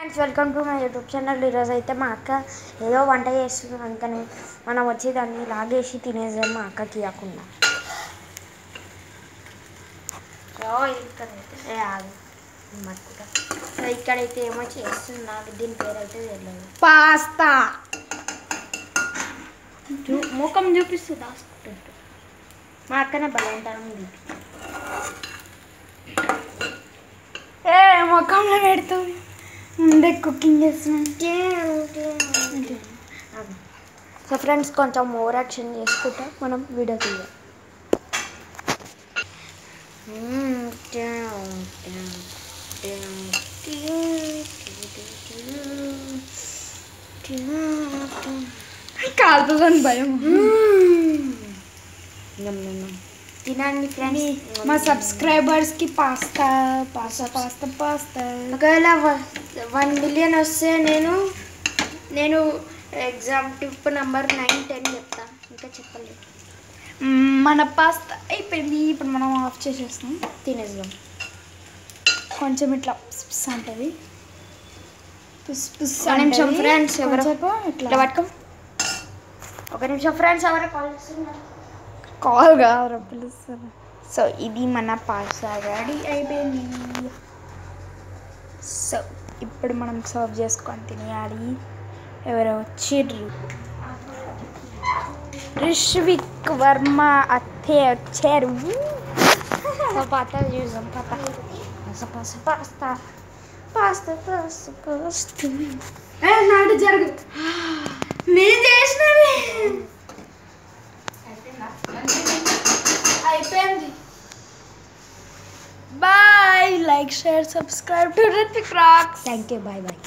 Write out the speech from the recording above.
Friends welcome to my YouTube channel. ఈరోజు అయితే మా అక్క ఏదో వంట చేస్తుంది, అందుకని మనం వచ్చి దాన్ని లాగేసి తినేసాం మా అక్కకి ఇవ్వకుండా. ఇక్కడైతే ఏమో చేస్తుంది, నాకు దీని పేరు అయితే తెలియదు. పాస్తా ముఖం చూపిస్తూ దాచుకుంటుంటు మా అక్కనే బలవంతనం ముఖంలో పెడతావు ముందే కుకింగ్ చేస్తున్నాం. సో ఫ్రెండ్స్ కొంచెం ఓవర్ యాక్షన్ చేసుకుంటా మనం వీడియో తీయాలి. కాలుతుందని భయం. తినండి ఫ్రెండ్స్. మా సబ్స్క్రైబర్స్కి పాస్తా పాస్తా పాస్తా పాస్తా. ఒకవేళ 1 మిలియన్ వస్తే నేను ఎగ్జామ్ టిప్ నెంబర్ 9, 10 చెప్తా. ఇంకా చెప్పలేదు. మన పాస్తా అయిపోయింది. ఇప్పుడు మనం ఆఫ్ చేసేస్తాం, తినేద్దాం. కొంచెం ఇట్లా పుస్ అంటది. ఒక నిమిషం ఫ్రెండ్స్, ఇట్లా పట్టుకో. ఒక నిమిషం ఫ్రెండ్స్, ఎవరు కాల్ చేస్తున్నారు? కాల్ కాదు పిలుస్తారు. సో ఇది మన పాస్తా రెడీ అయిపోయింది. సో ఇప్పుడు మనం సర్వ్ చేసుకొని తినేయాలి. ఎవరో వచ్చిర్రు, రిష్విక్ వర్మ అత్తే వచ్చారు. పాస్తా చూసాం. పాస్తా పాస్తా పాస్తా పాస్తా పాస్తా నాడు జరుగు. నేను చేసినది అయిపోయింది. Bye. Like, share, subscribe to Rithvik rocks. Thank you. Bye bye.